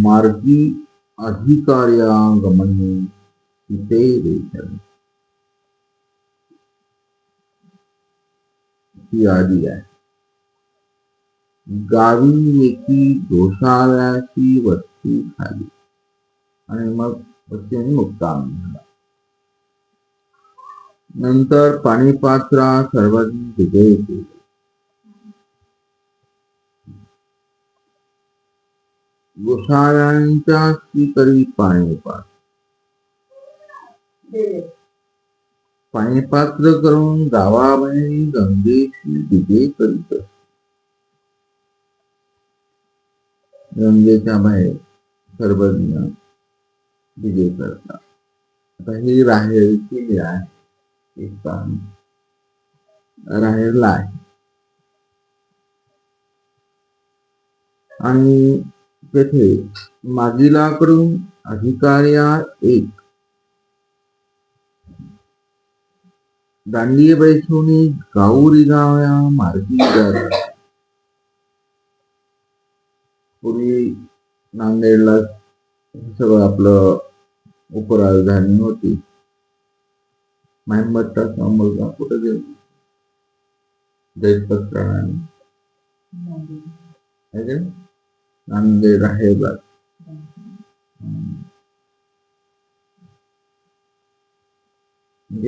मार्गी अधिकार्यागमने तिथे वेचन ही आधी आहे. गावी एकी गोशाळ्याची वस्ती झाली आणि मग वस्तीने मुक्काम झाला. नंतर पाणीपात्रा सर्वांनी विजय केले. गोशाळ्यांच्या करी पाणीपात्र पाणीपात्र करून गावाबाहेर गंगेची विजय करीत असते. गंगेच्या बाहेर सर्वज्ञ विजय करतात. आता ही राहेरची वेळ आहे. एक काम राहेरला आहे आणि तेथे मागिलाकडून अधिकार्या एक दांडी बैसवणी गाऊरी गाव्या मार्गी जात. पूर्वी नांदेडला सगळं आपलं उपराजधानी होती. मायमट्टाचा मुलगा कुठे गेला? जयपत्राने नांदेड राहेरला.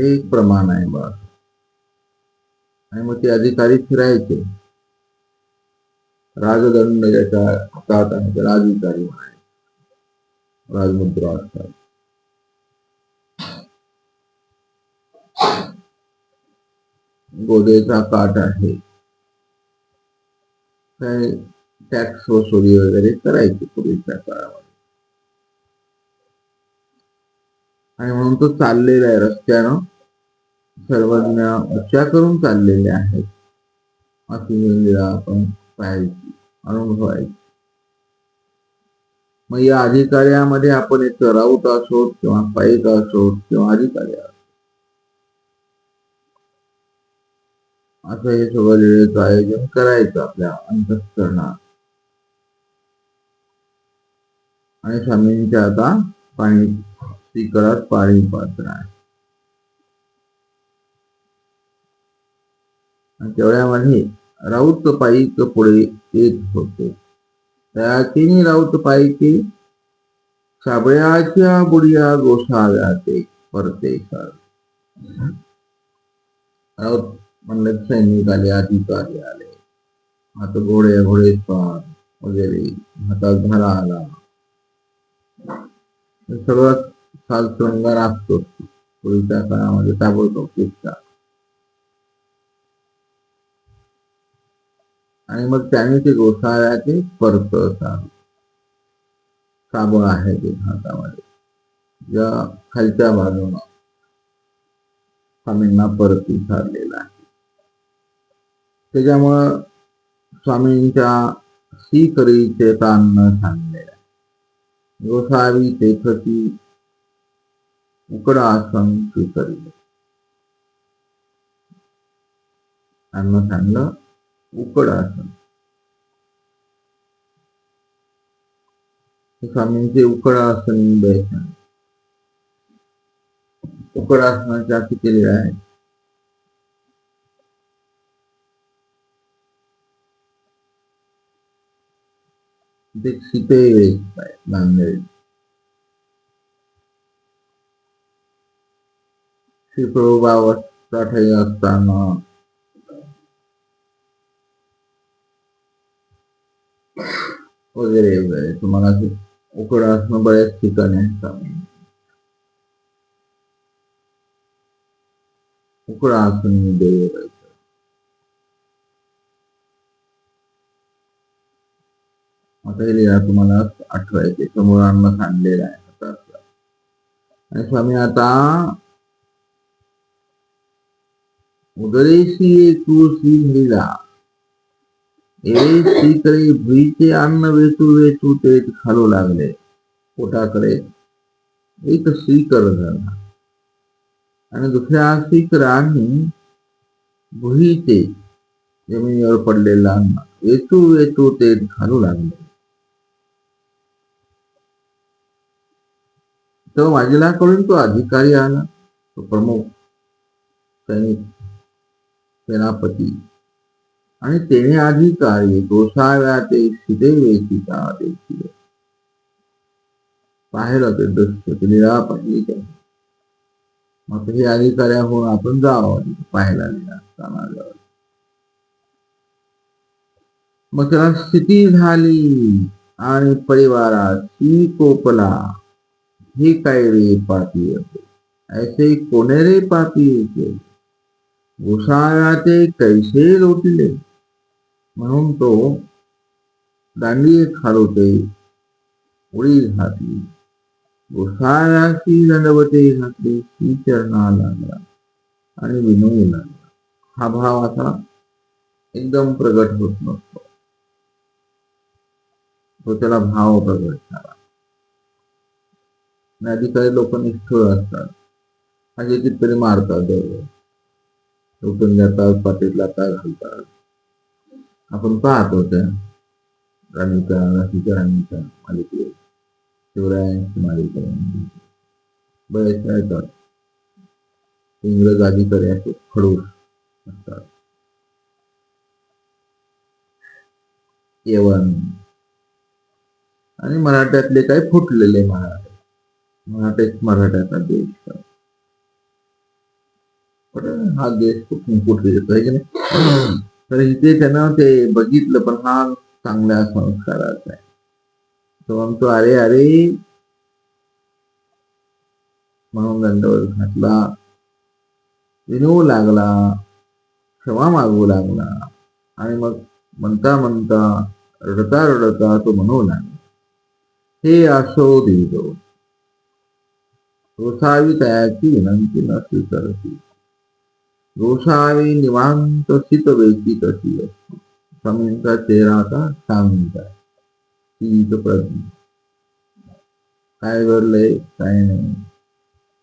एक प्रमाण आहे बस. आणि मग ते अधिकारी फिरायचे. राजदंड ज्याच्या हातात आहे ते राजधिकारी म्हणायचे. राजमुद्रा असतात. गोदेचा काठ आहे. काय टॅक्स वसुली वगैरे करायची पूर्वीच्या काळामध्ये. आणि म्हणून तो चाललेला आहे रस्त्यानं. सर्वज्ञ उच्चा करून चाललेले आहेत. अशी आपण पाहायची, अनुभवायची. मग या अधिकाऱ्यामध्ये आपण एक राऊत असो किंवा पाईक असो किंवा अधिकारी असो, असं हे सगळं लिळेचं आयोजन करायचं आपल्या अंतःकरणात. आणि स्वामींच्या आता पाणी श्रीकरात पाणी पात्र आहे. आणि तेवढ्यामध्ये राऊत पाईक पुढे येत होते. त्या तिन्ही राऊत पाईकी साबळ्याच्या बुडिया गोसाव्याचे परतेसर. राऊत म्हणले सैनिक आले, अधिकारी आले, आता घोडेस्वार वगैरे, हातात घरा आला, सगळं साल शृंगार असतो पूर्वीच्या काळामध्ये ताबडतोब दिसतात. आणि मग त्याने ते गोसाव्याचे परत साबळ आहे ते हातामध्ये, ज्या खालच्या बाजूला स्वामींना परती सारलेला आहे. त्याच्यामुळं स्वामींच्या श्रीकरीचे तान सांगलेले आहे. गोसावी तेथती उकडासन श्रीकरी. अन्न सांगलं उकडासन. स्वामींचे उकडासनी बैठण. उकडासनाच्या केलेले आहे. ते सीते नांदेड. श्री प्रभुबावस्था ठाई असताना वगैरे वगैरे तुम्हाला उकडासन बऱ्याच ठिकाणी आहे. उकडासन देव. आता हे तुम्हाला आठवायचे. समोर अन्न सांडलेलं आहे हातात. आणि स्वामी आता उदरेशी तुळशी हरिला एवे श्रीकरी भुईचे अन्न वेचू वेचू ते खालू लागले पोटाकडे. एक श्रीकर झाला आणि दुसऱ्या श्रीकरांनी भुईचे जमिनीवर पडलेला अन्न वेचू वेचू ते खालू लागले. तो माझ्याकडून तो अधिकारी आला, तो प्रमुख सैनिक सेनापती, आणि त्याने अधिकारी गोसाव्याचे शिदेवेची आदेश दिले. पाहिलं ते दृश्य लिळा पाहिली त्याने. मग हे अधिकाऱ्याहून आपण जावं पाहायला असताना. मग त्याला स्थिती झाली आणि परिवाराची कोपला. ही काय रे पापी ऐसे कोणेरे पापी केले, गोसाव्याचे कैसे लोटले. म्हणून तो दांडी खालवते उडी घातली, गोसाव्याची दंडवते घातली, ती चरणा लागला आणि विनवू लागला. हा भाव असा एकदम प्रगट होत नसतो, तो त्याला भाव प्रगट झाला. अधिकारी लोक निष्ठुर असतात, म्हणजे तिथतरी मारतात, लुटून जातात, पाठीत लाथा घालतात. आपण पाहतो त्या राणीच्या मालिकेत, शिवरायांची मालिका बरेच येतात. इंग्रज अधिकारी असे खडूस असतात. येवन आणि मराठ्यातले काही फुटलेले मराठ्याचा देश. पण हा देश कुठून कुठे येतो आहे की नाही. तर इथे त्यानं ते बघितलं, पण हा चांगल्या संस्काराचा आहे. तो म्हणतो अरे अरे म्हणून दंडवत घातला, विनवू लागला, क्षमा मागू लागला. आणि मग म्हणता म्हणता रडता रडता तो म्हणू लागला, हे असो देव, गोसावी तयाची विनंती न स्वीकारती. गोसावी निवांत सित वेची तशी असते. स्वामींचा चेहरा आता शांत आहे, शीत प्रज्ञ. काय घडलंय काय नाही,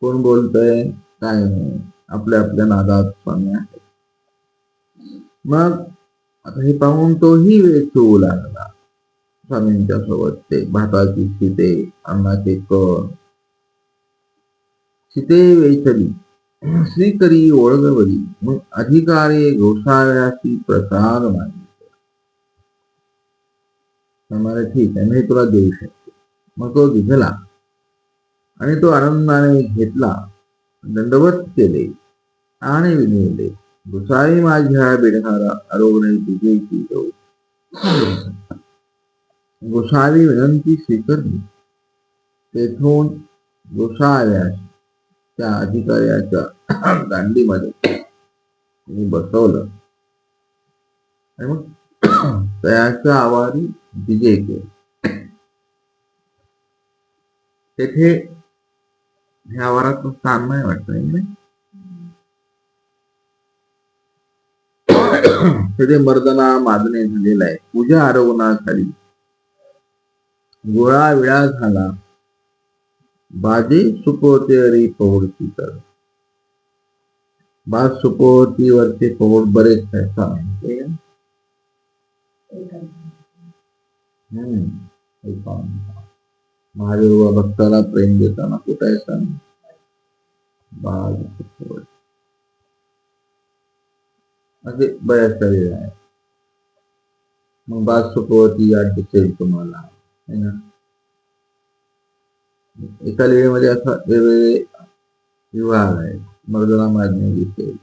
कोण बोलतय काय नाही, आपल्या आपल्या नादात स्वामी आहे. मग आता हे पाहून तोही वेचू लागला स्वामींच्या सोबत. ते भाताची शिते, अन्नाचे कण, शिते वेचली, श्रीकरी ओळगवली. मग अधिकारी गोसाव्याची प्रसाद मागितला. आम्हाला ठीक आहे, मी तुला देऊ शकतो. मग तो दिसला आणि तो आनंदाने घेतला, दंडवत केले आणि विनवले, गोसावी माझ्या बिडहारा आरोग्य तुझेची जाऊ. गोसावी विनंती स्वीकारली. तेथून गोसाव्यास त्या अधिकाऱ्याच्या दांडीमध्ये बसवलं आणि मग त्याच्या आवारी विजय केले. तेथे ह्या आवाराचं स्थान नाही वाटत. तेथे मर्दना मादने झालेला आहे. पूजा आरवना झाली, गोळा विळा झाला, बाजे सुपोतेरी पहोडची. तर बाज सुपोतीवरचे पहोड बरेच आहेत. महादेव भक्ताला प्रेम देताना कुठायचा बाज सुपोत असे बऱ्याच तरी आहे. मग बाज सुपोती याद दिसेल तुम्हाला. एका लेळीमध्ये असा वेगवेगळे विभाग आहेत. मर्दना मारणे दिसेल,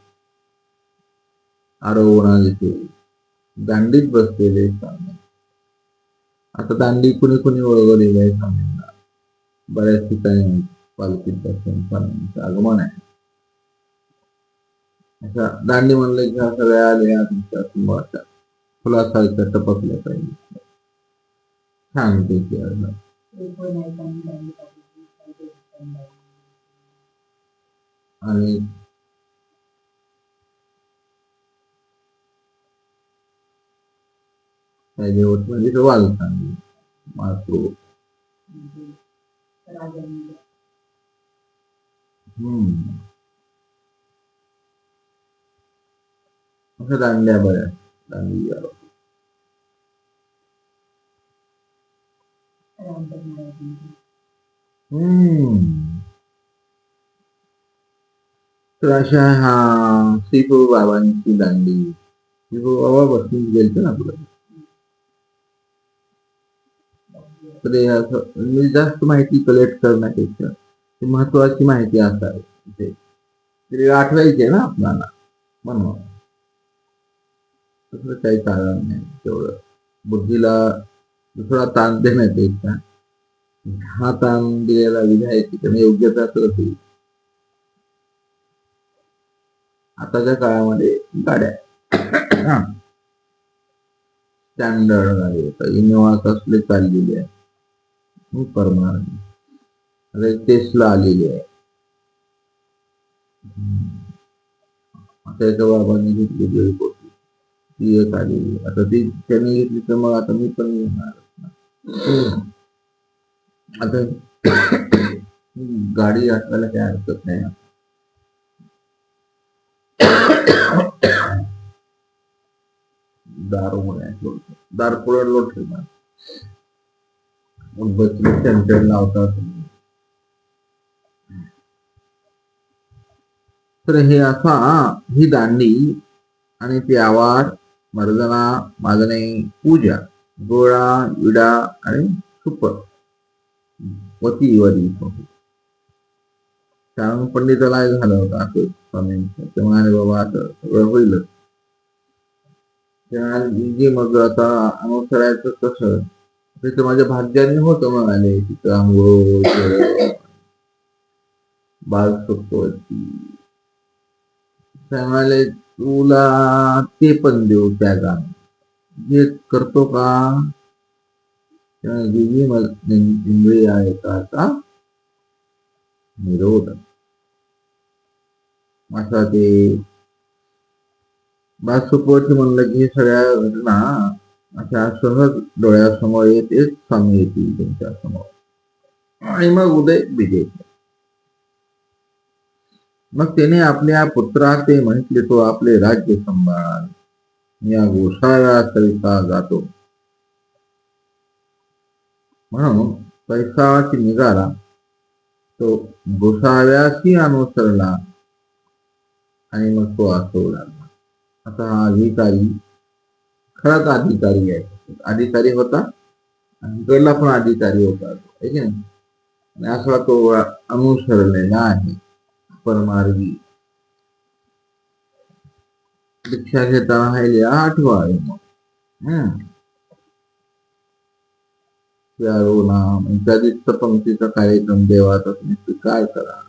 आरोहणा दिसेल, दांडीत बसलेले स्वामी. आता दांडी कुणी कुणी ओळखलेली आहे स्वामींना. बऱ्याच ठिकाणी पालखीत दर्शन स्वामींचं आगमन आहे. अशा दांडी म्हणलं की सगळ्या लेण्या तुमच्या समोरच्या फुलासारख्या टपकल्या पाहिजे, छानपैकी. आणि देवत म्हणजे वालसांगी मातृ. असं दांड्या बऱ्याच दांडिया. तर अशा हा श्रीफळ बाबांची दांडी. श्रीफळ बाबा बसून गेलते ना आपलं. तर मी जास्त माहिती कलेक्ट करण्यापेक्षा महत्वाची माहिती असावी तरी आठवायची ना आपल्याला म्हणून. तसं काही कारण नाही. तेवढं बुद्धीला दुसरा ताण देण्यापेक्षा हा ताण दिलेला विधायची त्याने योग्यता तर होईल. आताच्या काळामध्ये गाड्या स्टँडर्ड गाडी होता. इनोवा कसले चाललेली आहे परमानंट टेस्ला आलेली आहे. त्याच्या बाबांनी घेतलेली होती ती एक आलेली. आता ती त्याने घेतली तर मग आता मी पण घेणार. आता गाडी असल्याला काही हरकत नाही. दार पुढे लोट ठेवणार सेंटर लावतात. तर हे असा ही दांडी आणि त्यावर मर्दना माजणे पूजा गोळा विडा आणि सुपर वती वरी कारण पंडिताला झालं होतं असं स्वामींचं. ते म्हणाले बाबा असं सगळं होईलच. मग आता अनुसरायचं कसं तिथं माझ्या भाग्याने होतं म्हणाले. तिथं आंघोळ बाल सुखवती म्हणाले तुला ते पण देऊ त्या गाणं जे करतो का इंद्रिय आहे का निरोध असा ते बासुपवरती म्हणलं की सगळ्या घटना अशा सहज डोळ्यासमोर येतेच स्वामी येतील त्यांच्या समोर आणि मग उदय विजय. मग त्याने आपल्या पुत्रा ते म्हटले तो आपले राज्य सांभाळ या गोसाव्याकरिता जातो म्हणून पैसाची निघाला तो गोसाव्याशी अनुसरला आणि मग तो असू लागला. आता हा अधिकारी खराच अधिकारी आहे. अधिकारी होता आणि गडला पण अधिकारी होता आणि असा तो अनुसरलेला आहे परमार्गी. दीक्षा घेताना राहिले आठवावे मग नाम इत्यादीचा पंक्तीचा कार्यक्रम देवाचा तुम्ही स्वीकार करा.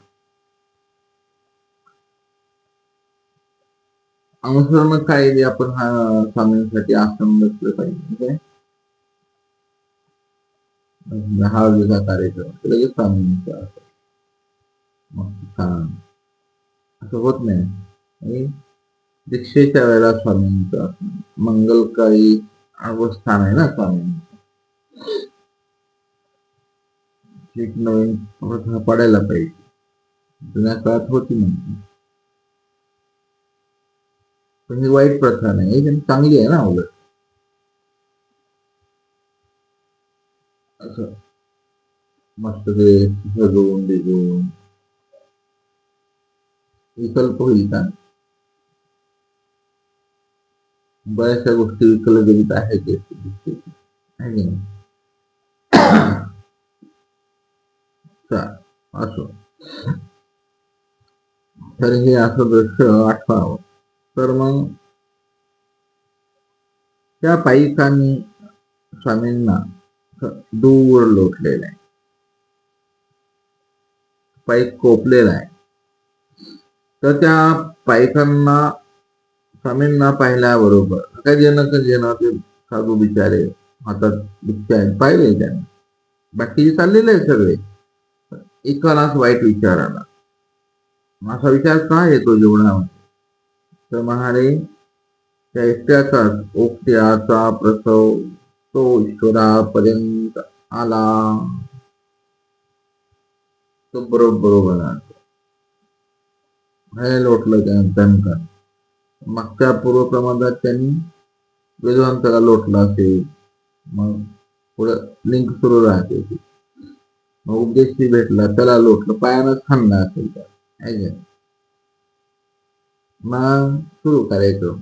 अनुसरण काय आपण हा स्वामींसाठी आश्रम बसलं पाहिजे. हा वेगळा कार्यक्रम लगेच स्वामींचा मग छान असं होत नाही. दीक्षेच्या वेळेला स्वामींचा मंगलकारी अवस्थान आहे ना स्वामींचा. एक नवीन प्रथा पडायला पाहिजे. जुन्या काळात होती म्हणते पण ही वाईट प्रथा नाही. ही चांगली आहे ना उलट. असं मस्त ते सजवून बिजवून विकल्प होईल का? बऱ्याचशा गोष्टी विकलजडित आहेत. असो तर हे असं दृश्य आठवावं. तर मग त्या पायिकांनी स्वामींना दूर लोटलेला आहे. पाईक कोपलेला आहे. तर त्या पायिकांना स्वामींना पाहिल्याबरोबर काही जण ते साधू बिचारे हातात बिचारे पाहिले त्यांना. बाकी चाललेले आहे सगळे. एकालाच वाईट विचार आला. असा विचार का येतो जीवनामध्ये तर म्हणाले त्या एकट्याचाच ओक्त्याचा प्रसव तो ईश्वरापर्यंत आला. तो बरोबर आला. हे लोटलं त्यानंतर मागच्या पूर्वप्रमाणात त्यांनी वेदांताला लोटला असेल. मग पुढं लिंक सुरू राहते. मग उपदेशी भेटला त्याला लोटलं, पायानंच खाल्ला असेल त्या. मग सुरू करायचं.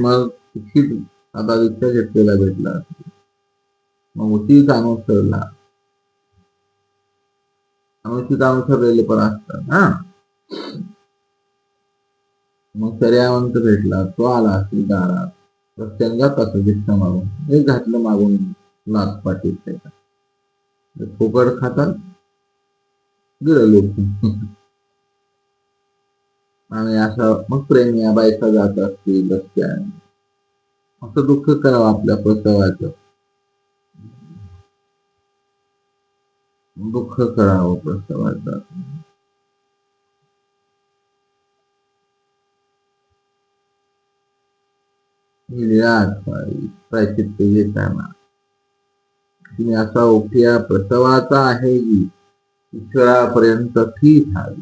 मग आता विचार घेतलेला भेटला, मग तीच अनुसरला. अनुचित अनुसरलेले पण असतात हा. मग पर्यावंत भेटला, तो आला असेल दारात, रस्त्याने जात असेल भिक्षा मागून, हे घातलं मागून नात पाटील त्याचा फुकट खातात गेलं लोक. आणि असं मग प्रेम या बायका जात असतील रस्त्याने, असं दुःख करावं आपल्या प्रसवाचं, दुःख करावं प्रसवाचं. प्रायचित्त घेताना तुम्ही असा उठ्या प्रसवाचा आहे की ईश्वरापर्यंत ठीक आहे.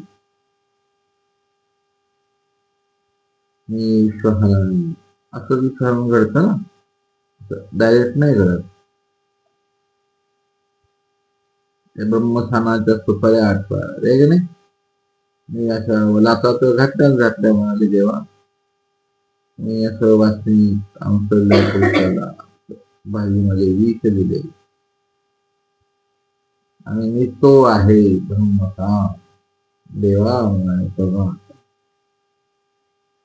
मी श्वसन असं विचारून घडतं ना, डायरेक्ट नाही घडत. ब्रह्मस्थानाच्या सुपाऱ्या आठवा रे की नाही. मी असं लातात घातल्या म्हणाले देवा, मी असं वाचनिक अंतरल्या पुरुषाला भाजीमध्ये विष दिले आणि मी तो आहे ब्रह्मता देवा म्हणाले बघा.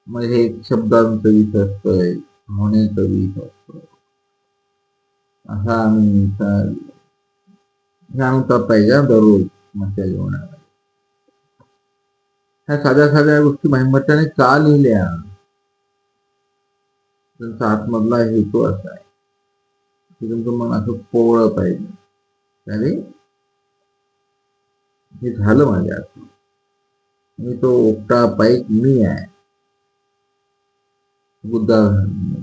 मग हे शब्दांचं विष असतंय, होण्याचं विष असतं. असा आम्ही सांगता पाहिजे दररोज माझ्या जीवनाला. ह्या साध्या साध्या गोष्टी भाईमट्टाने का लिहिल्या, त्यांचा आतमधला हेतू असा आहे की तुमचं मन असं पोवळं पाहिजे. त्याने हे झालं माझ्या हातून, मी तो उपटा पाईक मी आहे. बुद्धा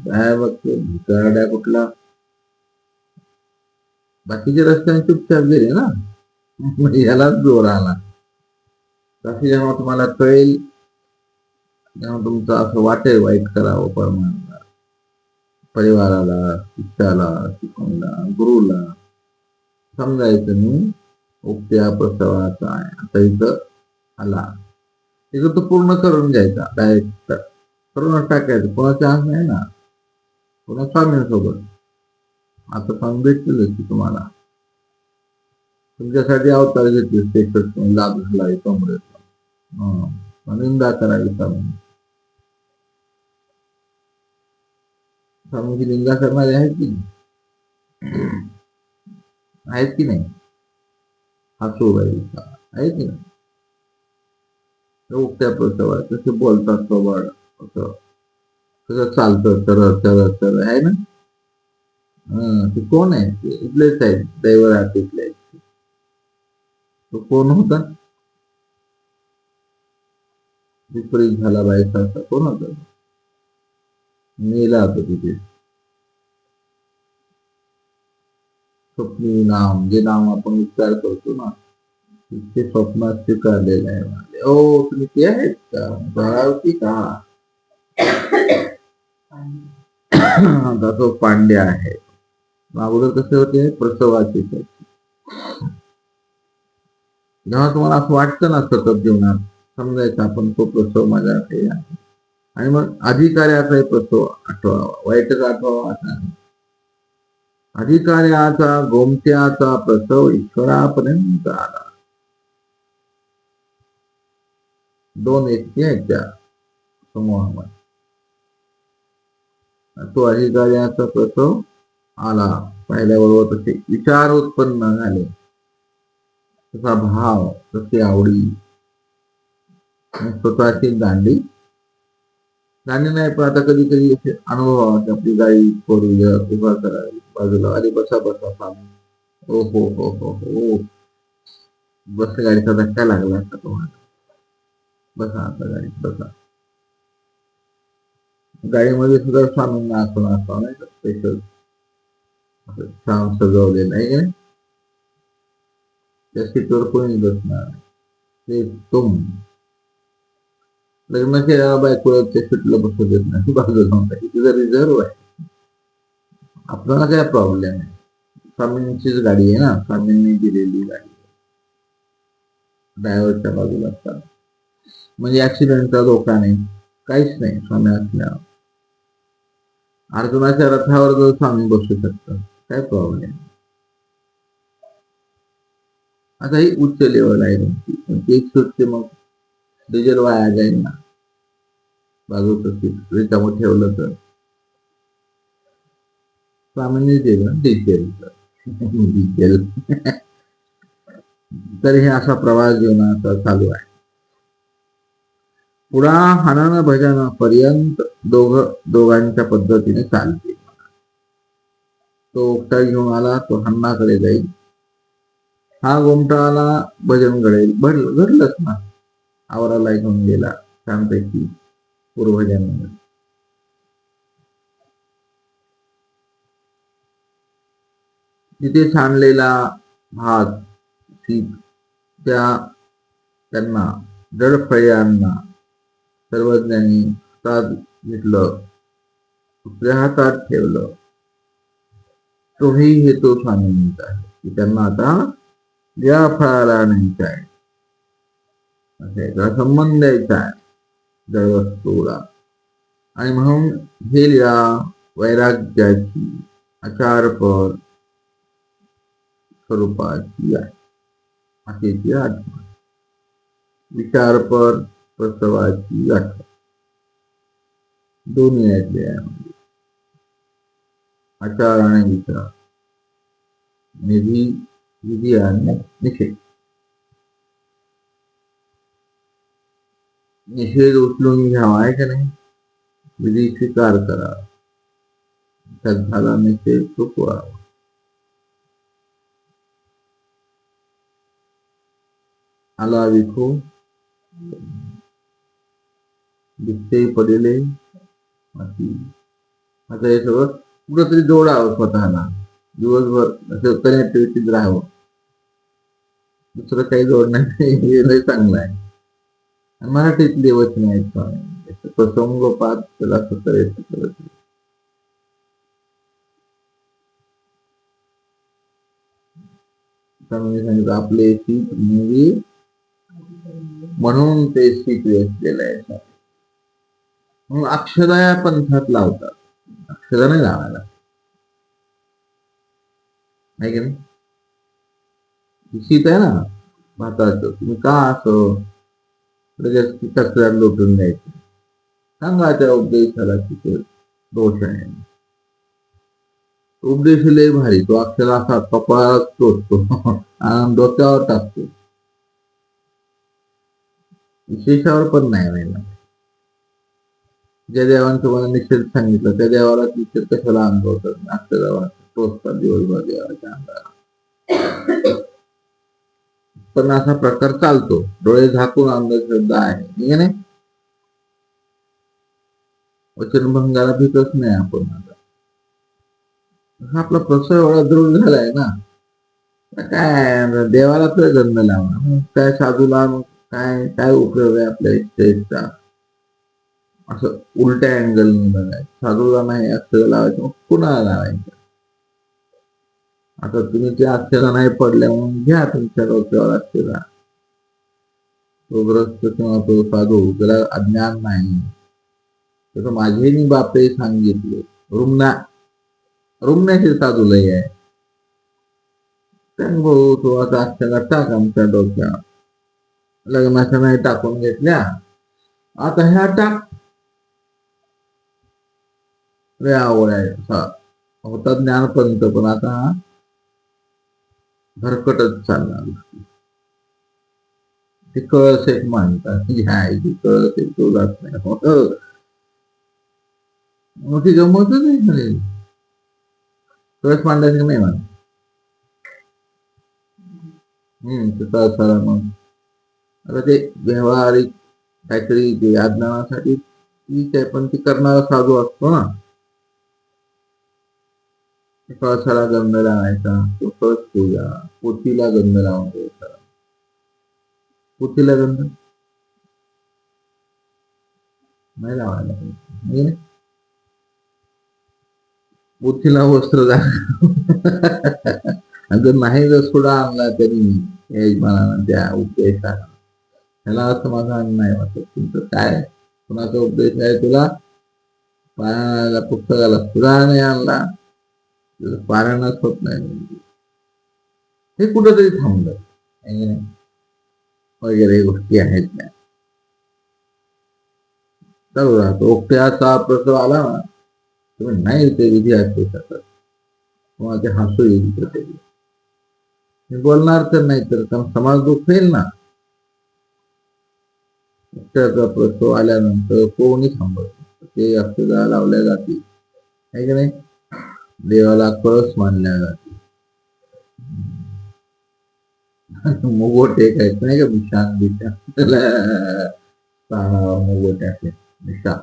काय बघतो भिकारड्या कुठला, बाकीच्या रस्त्याने चुपचाप गेले ना, यालाच जोर आला. तसे जेव्हा तुम्हाला कळेल, जेव्हा तुमचं असं वाटेल वाईट करावं परमानला, परिवाराला, शिष्याला, शिकवणीला, गुरुला, समजायचं मी उपत्या प्रसवाचा आहे. आता इथं आला, इथं तो पूर्ण करून घ्यायचा, डायरेक्ट करून टाकायचं. कोणा चान्स नाही ना, कोणा स्वामींसोबत. आता स्वामी भेटतील की तुम्हाला, तुमच्यासाठी अवतार घेतले, स्टेटस लाभ झाला कमरेचा, निंदा करावी स्वामीची निंदा करणारे आहेत की नाही, आहेत की नाही. हसू बाईचा आहे की नाही. उठत्या प्रसवा कसे बोलतात सोबत, सगळं चालतं सरळ सरळ सरळ आहे ना. ते कोण आहे, ते इथलेच आहेत, दैवरात इथले. तो कोण होता, विपरीत झाला बायचा, कोण होता, मेला होता तिथे. स्वप्नी नाम, जे नाम आपण उच्चार करतो ना, ते स्वप्नात स्वीकारलेलं आहे. ओ तुम्ही ते आहेत का, बळावती का, आता तो पांड्य आहे. अगोदर कसे होते प्रसवाचे. जेव्हा तुम्हाला असं वाटतं ना सतत जीवनात, समजायचं आपण तो प्रसव माझ्याकडे आहे. आणि मग अधिकाऱ्याचा प्रसव आठवावा, वाईटच आठवावा असा. अधिकाऱ्याचा गोमत्याचा प्रसव ईश्वरापर्यंत आला. दोन व्यक्ती आहेत त्या समूहामध्ये. तो अधिकाऱ्याचा प्रसव आला, पाहिल्याबरोबर तसे विचार उत्पन्न झाले, तसा भाव, तशी आवडी, स्वतःची दांडी नाही. पण आता कधी कधी अनुभव आपली गाडी फोर व्हीलर उभा करावी बाजूला, अरे बसा बसा स्वामी, ओ हो हो हो हो, बस गाडीचा धक्का लागला असता तुम्हाला, बसा आता गाडीत बसा. गाडीमध्ये सुद्धा स्वामींना आपण असावं नाही स्पेशल, छान सजवलेलं आहे का? त्या सीटवर कोणी बसणार ते तुम लग्न केल्याला बायकोला त्या सीटला बसू देत नाही बाजूला तिथं रिझर्व आहे. आपल्याला काय प्रॉब्लेम आहे? स्वामींचीच गाडी आहे ना, स्वामींनी दिलेली गाडी. ड्रायव्हरच्या बाजूला असतात म्हणजे ऍक्सिडेंटचा धोका नाही, काहीच नाही स्वामी असल्यावर. अर्जुनाच्या रथावर जर स्वामी बसू शकतात, काय प्रॉब्लेम. आता ही उच्च लेवल आहे तुमची, पण एक सुटते मग डिझेल वाया जाईल ना, बाजूचं सीट रिकामं ठेवलं तर. स्वामींनी दिलं डिझेल डिझेल तर हे असा प्रवास जीवनाचा चालू आहे. पुढा हनन भजन पर्यंत दोघांच्या पद्धतीने चालते. तो ओकटा घेऊन आला, तो हन्नाकडे जाईल, हा गोमटाला भजन घडेल. घडलंच ना, आवराला घेऊन गेला छानपैकी पूर्वजन. तिथे छानलेला भात त्यांना जडफळ्यांना सर्वज्ञांनी हातात घेतलं, दुसऱ्या हातात ठेवलं. तोही हेतू स्वामींचा आहे की त्यांना आता या फळाला न्यायचा आहे, असा संबंध द्यायचा आहे जडवस्तूला. आणि म्हणून हे लीळा वैराग्याची आचारपर स्वरूपाची आहे. अशी आठवण विचारपर प्रसवाची आठवण दोन्ही आहेत. आचार आणि विचार, विधी आणि निषेध. निषेध उचलून घ्यावा आहे का नाही, विधी स्वीकार करा, त्यात झाला निषेध चुकवावा. आला विखो दिसते पडले माती. आता हे सगळं कुठंतरी जोडावं स्वतःला, दिवसभर असं कनेक्टिव्हिटीत राहावं, दुसरं काही जोड नाही. हे चांगलं आहे. मराठीतले वचन आहेत प्रसंगोपात त्याला सतरे करत. सांगितलं आपले शीत मूवी म्हणून ते शीत वेचलेलं आहे. म्हणून अक्षदा या पंथात लावतात, अक्षदा नाही लावायला, नाही की नाही. शीत आहे ना भाताचं, तुम्ही का असं लगेच कचऱ्यात लोटून द्यायचं. सांगा त्या उपदेशाला तिथे दोष आहे. उपदेश लय भारी, तो अक्षरा असा कपाळात टोचतो आणि डोक्यावर टाकतो, विशेषावर पण नाही व्हायला. ज्या देवाने तुम्हाला निषेध सांगितलं त्या देवाला निषेध कशाला अनुभवतात, अक्षरावर टोचतात दिवसभर देवाच्या अंगाला. पण असा प्रकार चालतो, डोळे झाकून अंधश्रद्धा आहे, ठीक नाही. वचनभंगाला भीतच नाही आपण. आता आपला प्रसव एवढा दृढ झालाय ना, काय देवाला तर जन्म लावणार, काय साधूला काय काय उपयोग आहे आपल्या इच्छेचा. असं उलट्या अँगल बघायचं, साधूला नाही अक्षर लावायचं, मग कुणाला लावायचं. आता तुम्ही त्या अक्षरा नाही पडल्या म्हणून घ्या तुमच्या डोक्यावर अक्षरा. तो ग्रस्त किंवा तो साधू त्याला अज्ञान नाही, तसं माझे बापे सांगितले. रुमण्याचे साधू लय आहे. भाऊ तो आता अक्षरा टाक आमच्या डोक्यावर, लग्नाच्या नाही टाकून घेतल्या, आता ह्या टाक. लय आवड आहे, होता ज्ञानपंत पण आता भरकटच चालणार. ते कळस एक मानतात, कळस एक तो जात नाही, मोठी गमतच नाही झालेली. कळस मांडायचं नाही म्हणा. कळसाला मग आता ते व्यवहारिक काहीतरी ते अज्ञानासाठी ठीक आहे, पण ती करणारा साधू असतो ना, कळसाला गंध लावायचा, तो कळस पूजा, पोथीला गंध लावून द्यायचा. पोथीला गंध नाही लावायला पाहिजे, पोथीला वस्त्र जर नाही जर सुद्धा आणला तरी यजमानानं त्या उपदेशाला, ह्याला असं माझं अन्न नाही वाटत. तुमचं काय कुणाचा उपदेश आहे, तुला पारायणाला पुस्तकाला सुद्धा नाही आणला, पारायणच होत नाही, हे कुठंतरी थांबलं वगैरे गोष्टी आहेत ना. चालू राहतो. ओक्त्याचा प्रसव आला ना, तुम्ही नाही ते विधी असू शकत, किंवा ते हसू येईल ते बोलणार तर नाही, तर समाज दुखेल ना. ओक्त्याचा प्रसव आल्यानंतर कोणी थांबत, ते अक्षदा लावल्या जातील, आहे की नाही. देवाला कळस मानल्या जाते, मुगोट टेकायचं नाही का, मिशान बिशान मुगोट्याचे मिशा.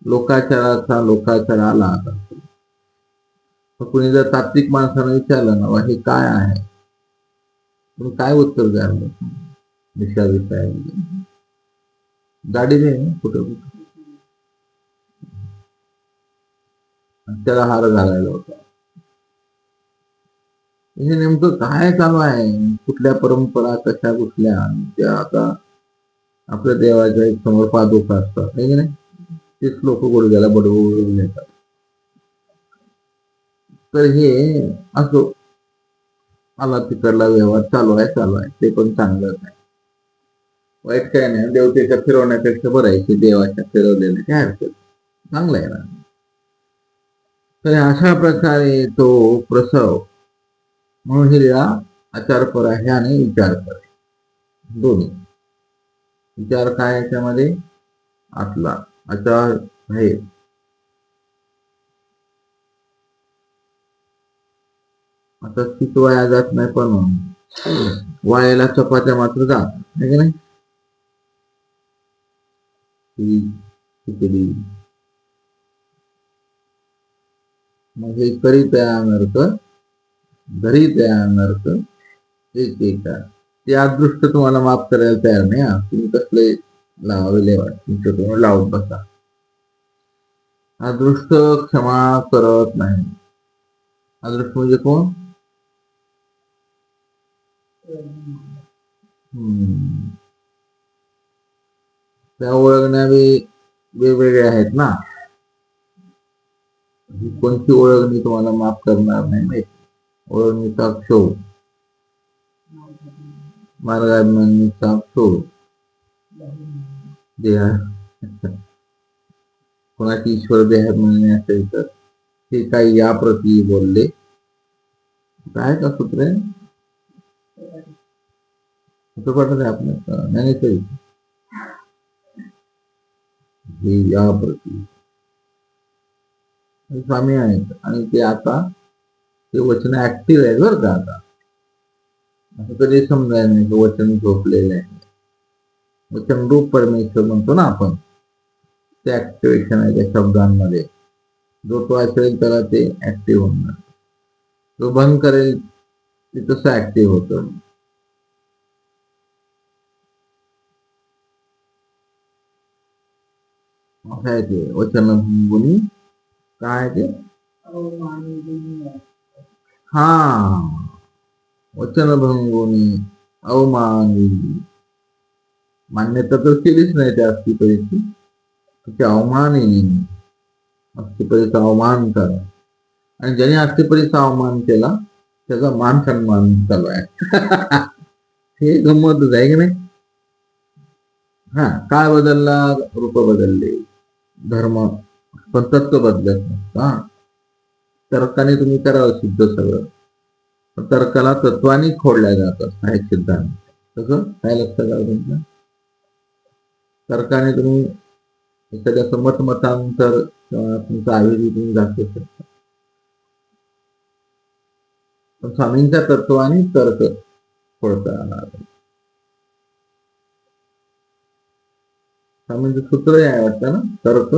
लोकाचार आला आता. कुणी जर तात्विक माणसानं विचारलं ना, हे काय आहे, तुम्ही काय उत्तर द्याल? मिशा विषय गाडी नाही कुठं त्याला हार घालायला होता. हे नेमकं काय चालू आहे, कुठल्या परंपरा कशा कुठल्या, त्या आता आपल्या देवाच्या एक समोर पादुका असतात, आहे की नाही, तेच लोक गुडघ्याला बडवून घेतात. तर हे असो, आला तिकडला व्यवहार चालू आहे, ते पण चांगलंच आहे, वाईट काय नाही. देवतेच्या फिरवण्यापेक्षा बरं आहे की देवाच्या फिरवलेल्या काय हरकत, चांगलं आहे ना. तर अशा प्रकारे तो प्रसव म्हणून हिला आचार पर आहे आणि विचार पर आहे, दोन्ही. विचार काय याच्यामध्ये, आतला आचार आहे. आता तीच वाया जात नाही, पण वायाला चपात्या मात्र जात आहे की नाही. खिचडी मग हे करीत अनर्थ, घरी त्या अनर्थ, एक ते अदृष्ट तुम्हाला माफ करायला तयार नाही. तुम्ही कसले लावले तुमच्याकडून लावून बसा. अदृष्ट क्षमा करत नाही. अदृष्ट म्हणजे कोण? त्या ओळखण्या वेगवेगळ्या आहेत ना. कोणती ओळखणी तुम्हाला माफ करणार नाही माहिती. ओळखणीचा क्षोभ, मार्गाचा क्षोभ, देहा कोणाची ईश्वर देहात म्हणणे असेल तर ते काही या प्रती बोलले, काय का सूत्र आहे पटत आपल्या ज्ञानेश्वरी, या प्रती स्वामी आहेत आणि ते आता ते वचन ऍक्टिव्ह आहे बरं का. आता असं कधी समजायला नाही की वचन झोपलेलं आहे. वचन रूप परमेश्वर म्हणतो ना आपण, ते ऍक्टिव्हेशन आहे त्या शब्दांमध्ये. जो तो असेल त्याला ते ऍक्टिव्ह होणार, जो भंग करेल ते तसं ऍक्टिव्ह होतं. काय ते वचन भंगुनी, काय ते, हा वचन भंगुनी अवमानी, मान्यता तर केलीच नाही त्या अस्थिपरीची, त्याची अवमानी, अस्थिपरीचा अवमान करा. आणि ज्याने अस्थिपरीचा अवमान केला त्याचा मान सन्मान चालू आहे. हे गंमतच आहे की नाही. हा, काळ बदलला, रूप बदलले, धर्म पण तत्व बदलत नसता. तर्काने तुम्ही करावं सिद्ध सगळं, तर्काला तत्वाने खोडल्या जात हा एक सिद्धांत. तसं काय लक्षात आलं तुमच्या? तर्काने तुम्ही एखाद्याचं मतांतर किंवा तुमचं आयुर्वेदी तुम्ही दाखवू शकता, पण स्वामींच्या तत्वाने तर्क खोडता येणार. स्वामींचं सूत्र आहे वाटतं ना, तर्क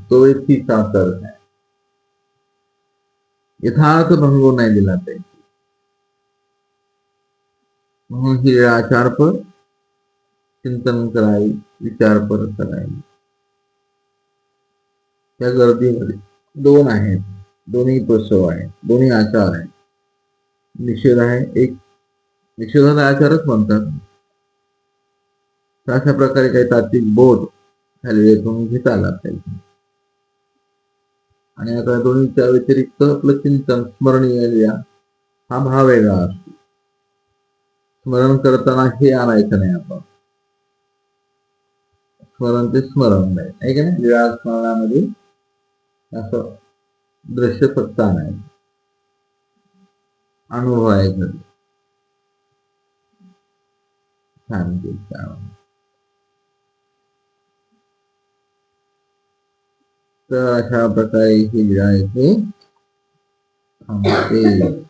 तो एक तिचा अर्थ आहे. यथार्थ भंगो नाही दिला पाहिजे. म्हणून ही आचारपर चिंतन करावी, विचारपर करावी. त्या गर्दीमध्ये दोन आहेत, दोन्ही प्रसव आहेत, दोन्ही आचार आहेत. निषेध आहे एक, निषेधाला आचारच म्हणतात. अशा प्रकारे काही तात्विक बोध खाली घेता आला पाहिजे. आणि आता दोन्हीच्या व्यतिरिक्त आपलं चिंतन स्मरणीय हा भाव वेगळा असतो. स्मरण करताना हे आणायचं नाही आपण. स्मरण ते स्मरण नाही, आहे का नाही. लीळा स्मरणामध्ये असं दृश्य फक्त आणायचं, अनुभव आहे घरी शांती. तर अशा प्रकारे ही लीळा इथे थांबते.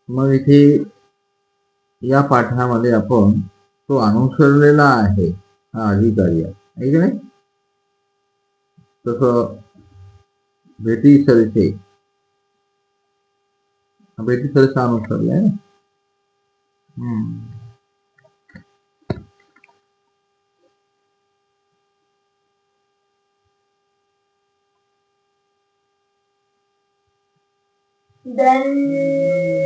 मग इथे या पाठामध्ये आपण तो अनुसरलेला आहे हा अधिकारी आहे की नाही. तसं भेटी सरसे, भेटी सरसा अनुसरलाय. दंडवत